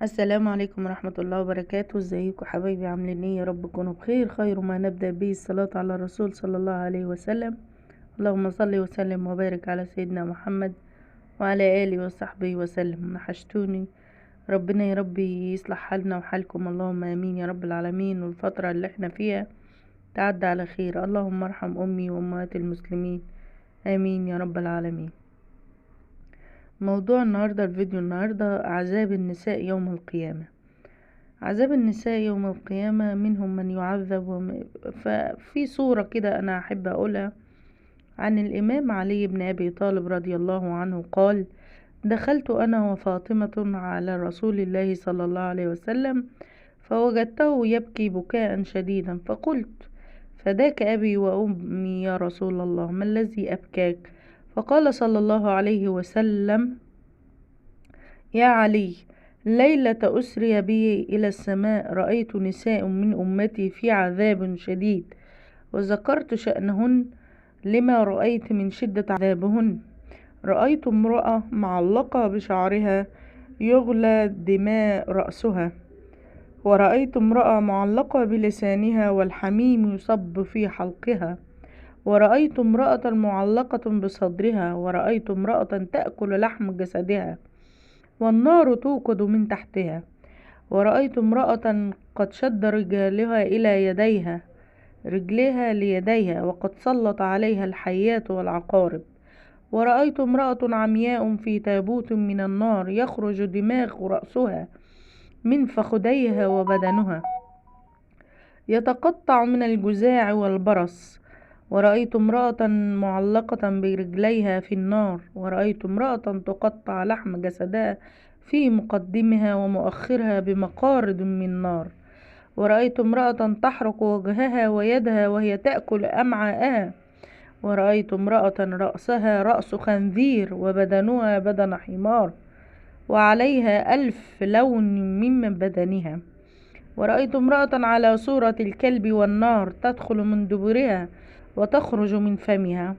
السلام عليكم ورحمة الله وبركاته. ازيكم حبايبي؟ عاملين ايه؟ يا رب تكونوا بخير. خير ما نبدأ به الصلاة على الرسول صلى الله عليه وسلم. اللهم صل وسلم وبارك على سيدنا محمد وعلى آله وصحبه وسلم. وحشتوني. ربنا يا رب يصلح حالنا وحالكم، اللهم امين يا رب العالمين. والفترة اللي احنا فيها تعدى على خير. اللهم ارحم امي وامهات المسلمين، امين يا رب العالمين. موضوع النهاردة، الفيديو النهاردة، عذاب النساء يوم القيامة. عذاب النساء يوم القيامة، منهم من يعذب ففي صورة كده أنا أحب أقولها عن الإمام علي بن أبي طالب رضي الله عنه. قال: دخلت أنا وفاطمة على رسول الله صلى الله عليه وسلم فوجدته يبكي بكاء شديدا، فقلت: فداك أبي وأمي يا رسول الله، ما الذي أبكاك؟ فقال صلى الله عليه وسلم: يا علي، ليلة أسري بي إلى السماء رأيت نساء من أمتي في عذاب شديد، وذكرت شأنهن لما رأيت من شدة عذابهن. رأيت امرأة معلقة بشعرها يغلى دماء رأسها، ورأيت امرأة معلقة بلسانها والحميم يصب في حلقها، ورأيت امرأة معلقة بصدرها، ورأيت امرأة تأكل لحم جسدها والنار توقد من تحتها، ورأيت امرأة قد شد رجالها إلى يديها رجليها ليديها وقد سلط عليها الحيات والعقارب، ورأيت امرأة عمياء في تابوت من النار يخرج دماغ رأسها من فخذيها وبدنها يتقطع من الجزاع والبرص، ورأيت امرأة معلقة برجليها في النار، ورأيت امرأة تقطع لحم جسدها في مقدمها ومؤخرها بمقارض من نار، ورأيت امرأة تحرق وجهها ويدها وهي تأكل أمعاءها، ورأيت امرأة رأسها رأس خنزير وبدنها بدن حمار وعليها 1000 لون من بدنها، ورأيت امرأة على صورة الكلب والنار تدخل من دبرها وتخرج من فمها،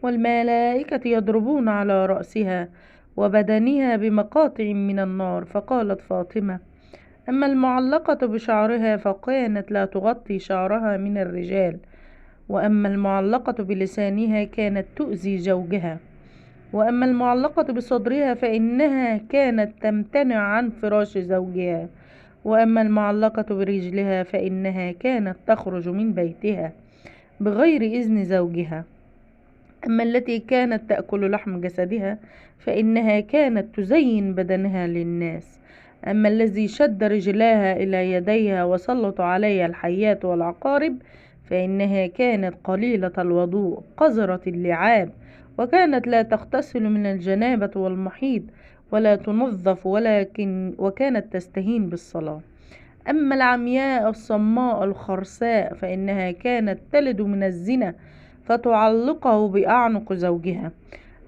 والملائكة يضربون على رأسها وبدنها بمقاطع من النار. فقالت فاطمة: أما المعلقة بشعرها فكانت لا تغطي شعرها من الرجال، وأما المعلقة بلسانها كانت تؤذي زوجها، وأما المعلقة بصدرها فإنها كانت تمتنع عن فراش زوجها، وأما المعلقة برجلها فإنها كانت تخرج من بيتها بغير إذن زوجها، أما التي كانت تأكل لحم جسدها فإنها كانت تزين بدنها للناس، أما الذي شد رجلاها إلى يديها وسلط عليها الحيات والعقارب فإنها كانت قليلة الوضوء قذرة اللعاب، وكانت لا تغتسل من الجنابة والمحيض ولا تنظف، وكانت تستهين بالصلاة. أما العمياء الصماء الخرساء فإنها كانت تلد من الزنا فتعلقه بأعنق زوجها،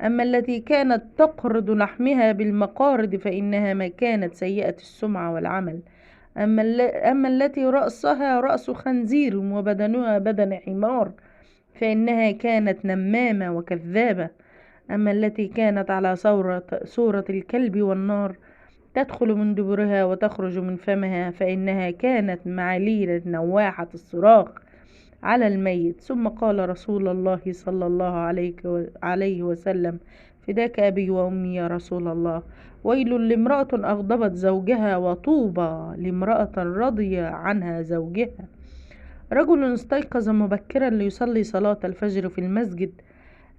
أما التي كانت تقرض لحمها بالمقارض فإنها ما كانت سيئة السمعة والعمل، أما التي رأسها رأس خنزير وبدنها بدن حمار فإنها كانت نمامة وكذابة، أما التي كانت على صورة الكلب والنار تدخل من دبرها وتخرج من فمها فإنها كانت معليلة نواحة الصراخ على الميت. ثم قال رسول الله صلى الله عليه وسلم: فداك أبي وأمي يا رسول الله، ويل لامرأة أغضبت زوجها، وطوبى لامرأة رضي عنها زوجها. رجل استيقظ مبكرا ليصلي صلاة الفجر في المسجد،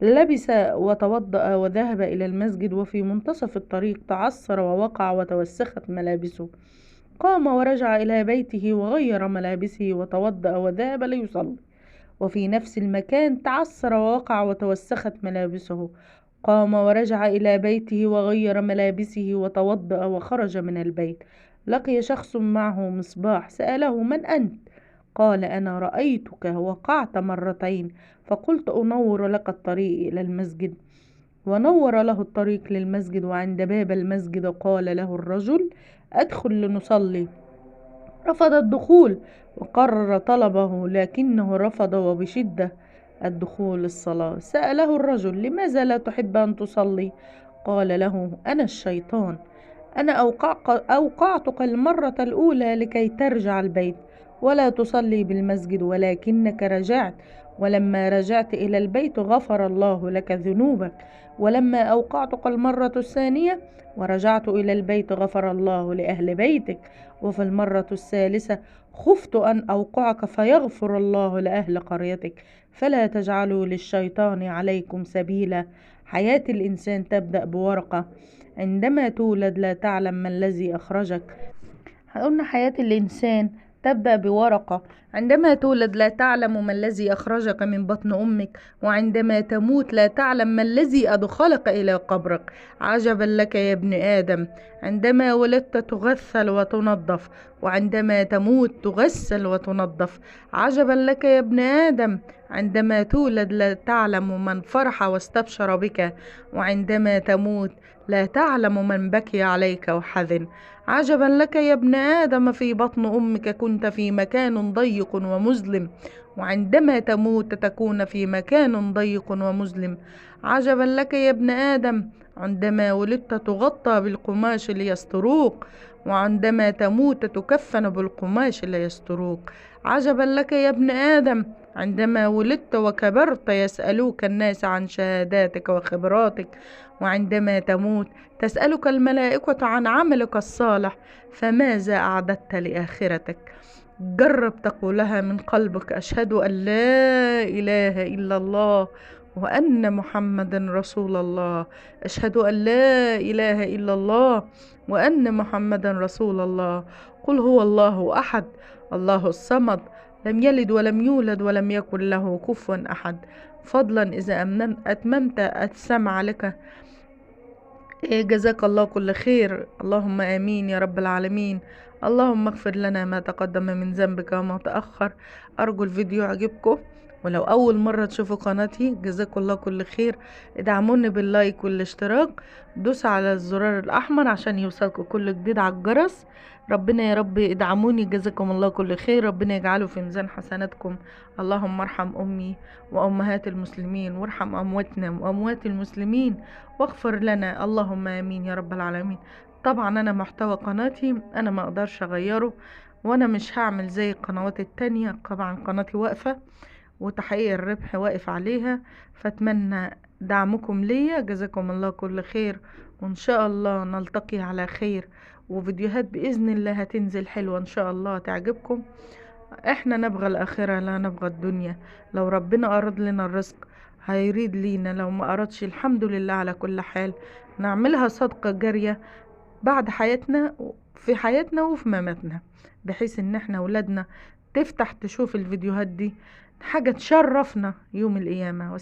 لبس وتوضأ وذهب إلى المسجد، وفي منتصف الطريق تعثر ووقع وتوسخت ملابسه. قام ورجع إلى بيته وغير ملابسه وتوضأ وذهب ليصلي، وفي نفس المكان تعثر ووقع وتوسخت ملابسه. قام ورجع إلى بيته وغير ملابسه وتوضأ وخرج من البيت. لقي شخص معه مصباح، سأله: من أنت؟ قال: أنا رأيتك وقعت مرتين فقلت أنور لك الطريق إلى المسجد. ونور له الطريق للمسجد، وعند باب المسجد قال له الرجل: أدخل لنصلي. رفض الدخول وقرر طلبه، لكنه رفض وبشدة الدخول الصلاة. سأله الرجل: لماذا لا تحب أن تصلي؟ قال له: أنا الشيطان، أنا أوقعتك المرة الأولى لكي ترجع البيت ولا تصلي بالمسجد، ولكنك رجعت، ولما رجعت إلى البيت غفر الله لك ذنوبك. ولما أوقعتك المرة الثانية ورجعت إلى البيت غفر الله لأهل بيتك. وفي المرة الثالثة خفت أن أوقعك فيغفر الله لأهل قريتك. فلا تجعلوا للشيطان عليكم سبيلا. حياة الإنسان تبدأ بورقة. عندما تولد لا تعلم ما الذي أخرجك. قلنا حياة الإنسان تبدأ بورقة. عندما تولد لا تعلم ما الذي أخرجك من بطن أمك، وعندما تموت لا تعلم ما الذي أدخلك إلى قبرك. عجبا لك يا ابن آدم، عندما ولدت تغسل وتنظف، وعندما تموت تغسل وتنظف. عجبا لك يا ابن آدم، عندما تولد لا تعلم من فرح واستبشر بك، وعندما تموت لا تعلم من بكي عليك وحزن. عجبا لك يا ابن آدم، في بطن أمك كنت في مكان ضيق ومظلم، وعندما تموت تكون في مكان ضيق ومظلم. عجبا لك يا ابن آدم، عندما ولدت تغطى بالقماش ليستروك، وعندما تموت تكفن بالقماش ليستروك. عجبا لك يا ابن آدم، عندما ولدت وكبرت يسألوك الناس عن شهاداتك وخبراتك، وعندما تموت تسألك الملائكة عن عملك الصالح، فماذا أعددت لآخرتك؟ جرب تقولها من قلبك: أشهد أن لا إله إلا الله وأن محمد رسول الله. أشهد أن لا إله إلا الله وأن محمد رسول الله. قل هو الله أحد الله الصمد لم يلد ولم يولد ولم يكن له كفوا أحد. فضلا إذا أتممت السمع لك جزاك الله كل خير. اللهم آمين يا رب العالمين. اللهم اغفر لنا ما تقدم من ذنبك وما تأخر. أرجو الفيديو عجبكم، ولو أول مرة تشوفوا قناتي جزاك الله كل خير. ادعموني باللايك والاشتراك، دوس على الزرار الأحمر عشان يوصلكم كل جديد على الجرس. ربنا يا رب ادعموني، جزاكم الله كل خير. ربنا يجعله في ميزان حسناتكم. اللهم ارحم أمي وأمهات المسلمين، وارحم أمواتنا وأموات المسلمين، واغفر لنا. اللهم آمين يا رب العالمين. طبعا أنا محتوى قناتي أنا ما أقدرش أغيره، وأنا مش هعمل زي القنوات التانية. طبعا قناتي واقفة وتحقيق الربح واقف عليها، فأتمنى دعمكم ليا. جزاكم الله كل خير، وإن شاء الله نلتقي على خير، وفيديوهات بإذن الله هتنزل حلوة إن شاء الله تعجبكم. احنا نبغى الآخرة لا نبغى الدنيا. لو ربنا أراد لنا الرزق هيريد لينا، لو ما أردش الحمد لله على كل حال. نعملها صدقة جارية بعد حياتنا، في حياتنا وفي مماتنا، بحيث ان احنا ولادنا تفتح تشوف الفيديوهات دي، حاجة تشرفنا يوم القيامة.